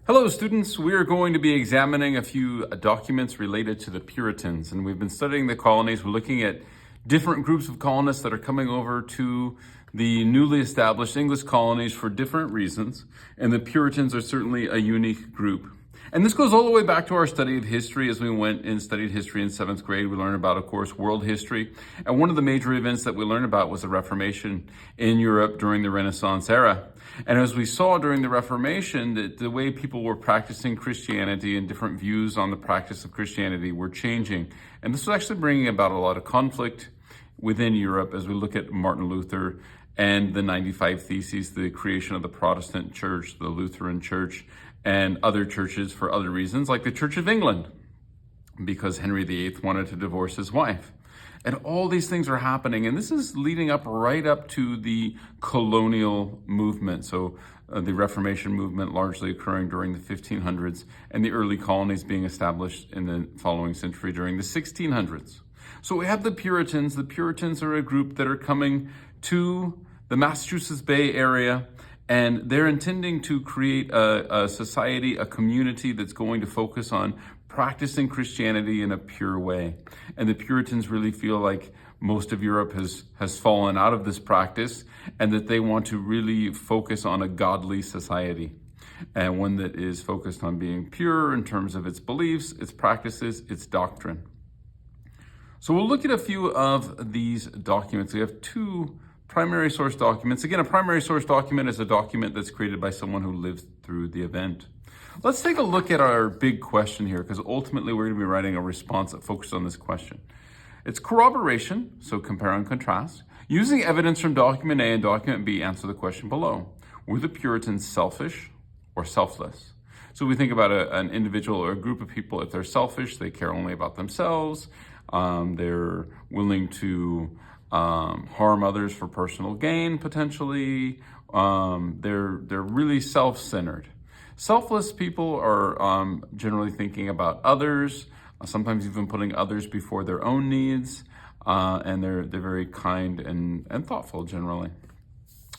Hello students, we are going to be examining a few documents related to the Puritans, and we've been studying the colonies. We're looking at different groups of colonists that are coming over to the newly established English colonies for different reasons, and the Puritans are certainly a unique group. And this goes all the way back to our study of history. As we went and studied history in 7th grade, we learned about, of course, world history. And one of the major events that we learned about was the Reformation in Europe during the Renaissance era. And as we saw during the Reformation, the way people were practicing Christianity and different views on the practice of Christianity were changing. And this was actually bringing about a lot of conflict within Europe as we look at Martin Luther and the 95 Theses, the creation of the Protestant church, the Lutheran church, and other churches for other reasons, like the Church of England, because Henry VIII wanted to divorce his wife. And all these things are happening, and this is leading up right up to the colonial movement. So the Reformation movement largely occurring during the 1500s, and the early colonies being established in the following century during the 1600s. So we have the Puritans. The Puritans are a group that are coming to the Massachusetts Bay Area, and they're intending to create a society, a community that's going to focus on practicing Christianity in a pure way. And the Puritans really feel like most of Europe has fallen out of this practice, and that they want to really focus on a godly society, and one that is focused on being pure in terms of its beliefs, its practices, its doctrine. So we'll look at a few of these documents. We have two primary source documents. Again, a primary source document is a document that's created by someone who lived through the event. Let's take a look at our big question here, because ultimately we're going to be writing a response that focuses on this question. It's corroboration, so compare and contrast. Using evidence from document A and document B, answer the question below. Were the Puritans selfish or selfless? So we think about an individual or a group of people. If they're selfish, they care only about themselves. They're willing to harm others for personal gain, potentially. They're really self-centered. Selfless people are generally thinking about others, sometimes even putting others before their own needs, and they're very kind and thoughtful generally.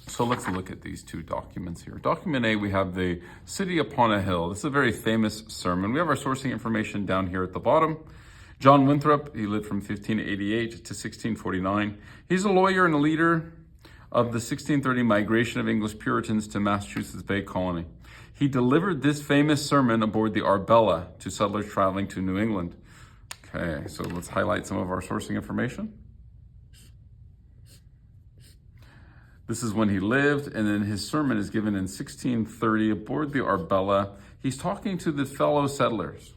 So let's look at these two documents here. Document A, we have the City Upon a Hill. This is a very famous sermon. We have our sourcing information down here at the bottom. John Winthrop, he lived from 1588 to 1649. He's a lawyer and a leader of the 1630 migration of English Puritans to Massachusetts Bay Colony. He delivered this famous sermon aboard the Arbella to settlers traveling to New England. Okay, so let's highlight some of our sourcing information. This is when he lived, and then his sermon is given in 1630 aboard the Arbella. He's talking to the fellow settlers.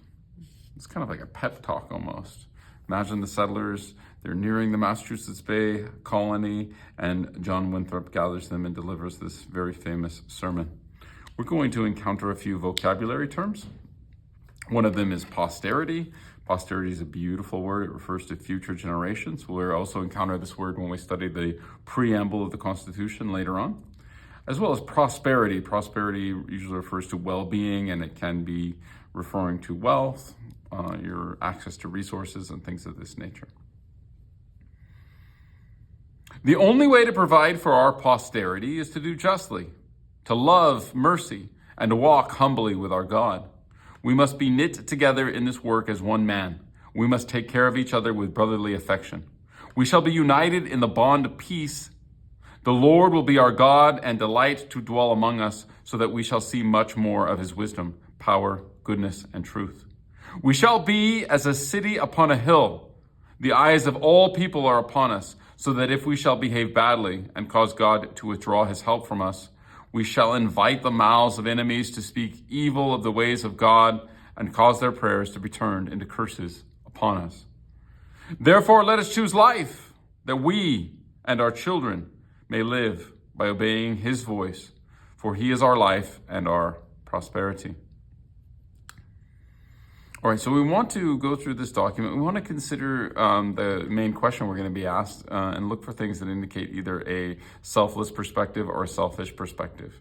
It's kind of like a pep talk almost. Imagine the settlers, they're nearing the Massachusetts Bay Colony, and John Winthrop gathers them and delivers this very famous sermon. We're going to encounter a few vocabulary terms. One of them is posterity. Posterity is a beautiful word. It refers to future generations. We'll also encounter this word when we study the preamble of the Constitution later on, as well as prosperity. Prosperity usually refers to well-being, and it can be referring to wealth, your access to resources, and things of this nature. The only way to provide for our posterity is to do justly, to love mercy, and to walk humbly with our God. We must be knit together in this work as one man. We must take care of each other with brotherly affection. We shall be united in the bond of peace. The Lord will be our God and delight to dwell among us, so that we shall see much more of his wisdom, power, goodness, and truth. We shall be as a city upon a hill. The eyes of all people are upon us, so that if we shall behave badly and cause God to withdraw his help from us, we shall invite the mouths of enemies to speak evil of the ways of God and cause their prayers to be turned into curses upon us. Therefore, let us choose life, that we and our children may live by obeying his voice, for he is our life and our prosperity. All right, so we want to go through this document. We want to consider the main question we're going to be asked and look for things that indicate either a selfless perspective or a selfish perspective.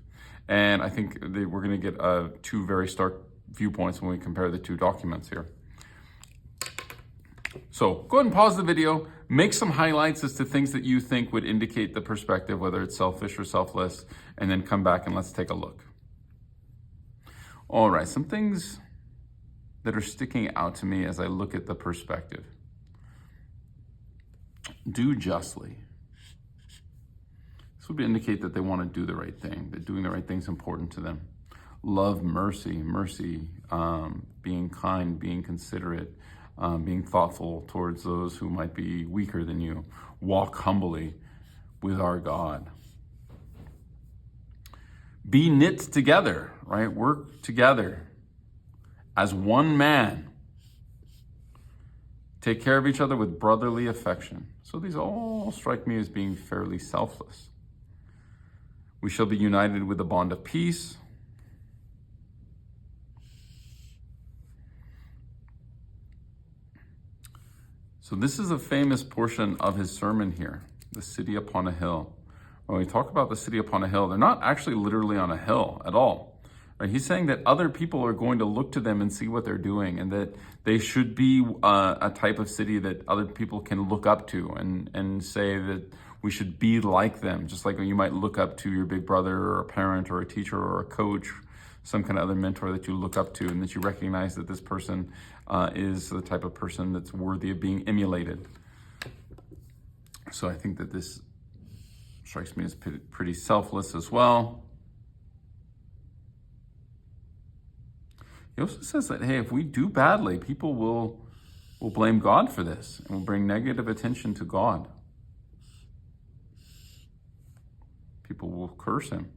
And I think that we're going to get two very stark viewpoints when we compare the two documents here. So go ahead and pause the video, make some highlights as to things that you think would indicate the perspective, whether it's selfish or selfless, and then come back and let's take a look. All right, some things that are sticking out to me as I look at the perspective. Do justly. This would indicate that they want to do the right thing, that doing the right thing is important to them. Love mercy, being kind, being considerate, being thoughtful towards those who might be weaker than you. Walk humbly with our God. Be knit together, right? Work together as one man. Take care of each other with brotherly affection. So these all strike me as being fairly selfless. We shall be united with the bond of peace. So this is a famous portion of his sermon here, the city upon a hill. When we talk about the city upon a hill, they're not actually literally on a hill at all. Right? He's saying that other people are going to look to them and see what they're doing, and that they should be a type of city that other people can look up to and say that we should be like them, just like you might look up to your big brother or a parent or a teacher or a coach, some kind of other mentor that you look up to, and that you recognize that this person is the type of person that's worthy of being emulated. So I think that this strikes me as pretty selfless as well. He also says that, hey, if we do badly, people will blame God for this and will bring negative attention to God. People will curse him.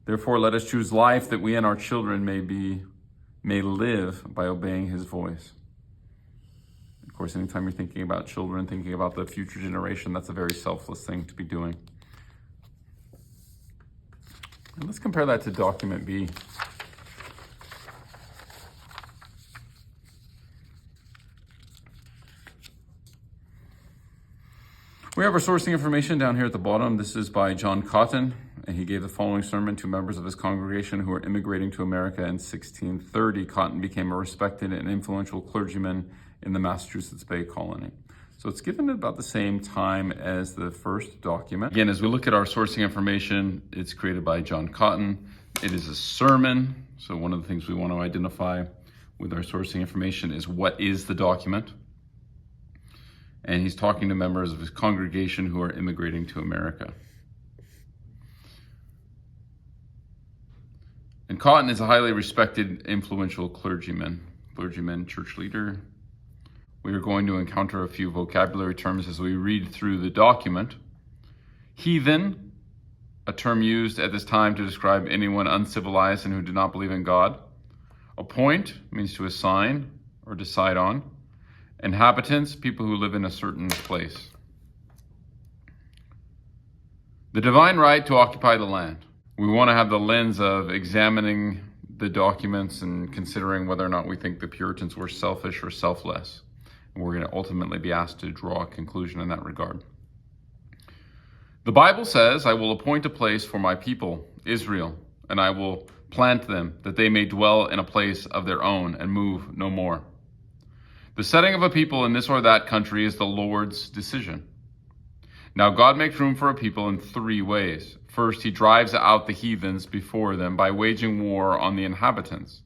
Therefore, let us choose life that we and our children may live by obeying his voice. Of course, anytime you're thinking about children, thinking about the future generation, that's a very selfless thing to be doing. And let's compare that to document B. We have our sourcing information down here at the bottom. This is by John Cotton, and he gave the following sermon to members of his congregation who were immigrating to America in 1630. Cotton became a respected and influential clergyman in the Massachusetts Bay Colony. So it's given at about the same time as the first document. Again, as we look at our sourcing information, it's created by John Cotton. It is a sermon. So one of the things we want to identify with our sourcing information is what is the document. And he's talking to members of his congregation who are immigrating to America. And Cotton is a highly respected, influential clergyman, church leader. We are going to encounter a few vocabulary terms as we read through the document. Heathen, a term used at this time to describe anyone uncivilized and who did not believe in God. Appoint means to assign or decide on. Inhabitants, people who live in a certain place. The divine right to occupy the land. We want to have the lens of examining the documents and considering whether or not we think the Puritans were selfish or selfless. And we're going to ultimately be asked to draw a conclusion in that regard. The Bible says, I will appoint a place for my people, Israel, and I will plant them, that they may dwell in a place of their own and move no more. The setting of a people in this or that country is the Lord's decision. Now God makes room for a people in three ways. First, he drives out the heathens before them by waging war on the inhabitants.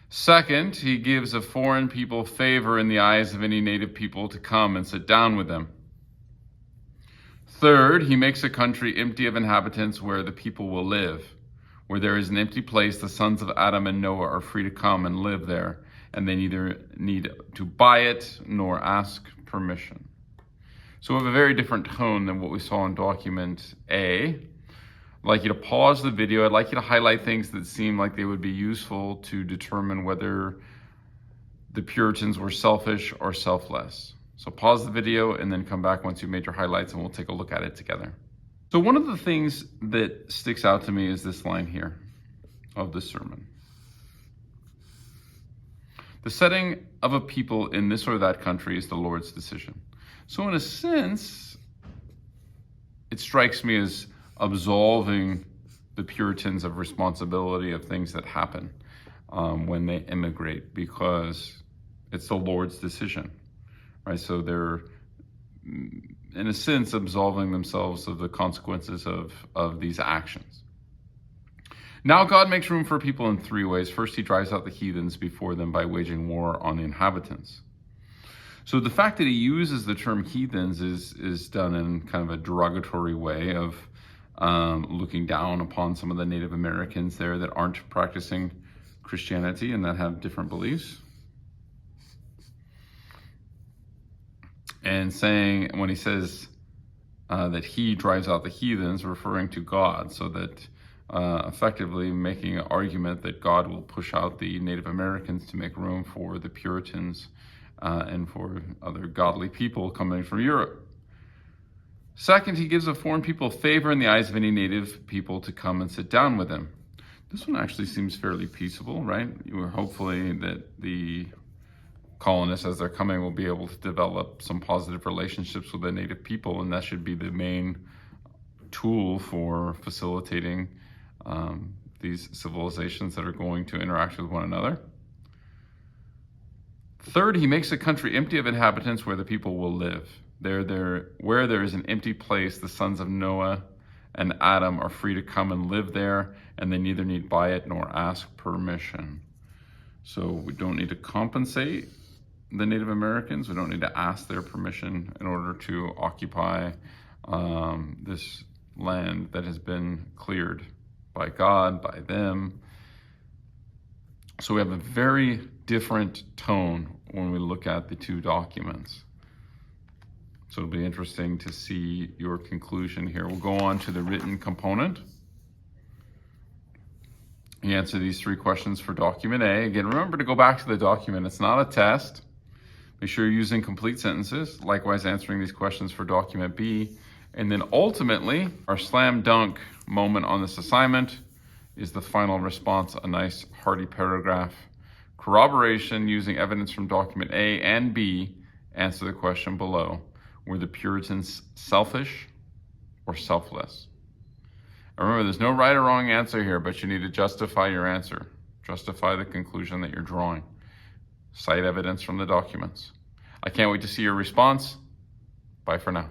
Second, he gives a foreign people favor in the eyes of any native people to come and sit down with them. Third, he makes a country empty of inhabitants where the people will live. Where there is an empty place, the sons of Adam and Noah are free to come and live there, and they neither need to buy it nor ask permission. So we have a very different tone than what we saw in document A. I'd like you to pause the video. I'd like you to highlight things that seem like they would be useful to determine whether the Puritans were selfish or selfless. So pause the video and then come back once you've made your highlights and we'll take a look at it together. So one of the things that sticks out to me is this line here of the sermon. The setting of a people in this or that country is the Lord's decision. So in a sense, it strikes me as absolving the Puritans of responsibility of things that happen when they immigrate, because it's the Lord's decision, right? So they're, in a sense, absolving themselves of the consequences of these actions. Now God makes room for people in three ways. First, he drives out the heathens before them by waging war on the inhabitants. So the fact that he uses the term heathens is done in kind of a derogatory way of looking down upon some of the Native Americans there that aren't practicing Christianity and that have different beliefs. And saying, when he says that he drives out the heathens, referring to God, so that effectively making an argument that God will push out the Native Americans to make room for the Puritans and for other godly people coming from Europe. Second, he gives a foreign people favor in the eyes of any native people to come and sit down with him. This one actually seems fairly peaceable, right? Hopefully that the colonists, as they're coming, will be able to develop some positive relationships with the native people, and that should be the main tool for facilitating these civilizations that are going to interact with one another. Third, he makes the country empty of inhabitants where the people will live. Where there is an empty place, the sons of Noah and Adam are free to come and live there, and they neither need buy it nor ask permission. So we don't need to compensate the Native Americans. We don't need to ask their permission in order to occupy this land that has been cleared by God, by them. So we have a very different tone when we look at the two documents. So it'll be interesting to see your conclusion here. We'll go on to the written component. You answer these three questions for document A. Again, remember to go back to the document. It's not a test. Make sure you're using complete sentences. Likewise, answering these questions for document B. And then ultimately, our slam dunk moment on this assignment is the final response, a nice hearty paragraph. Corroboration using evidence from document A and B. Answer the question below. Were the Puritans selfish or selfless? Remember, there's no right or wrong answer here, but you need to justify your answer. Justify the conclusion that you're drawing. Cite evidence from the documents. I can't wait to see your response. Bye for now.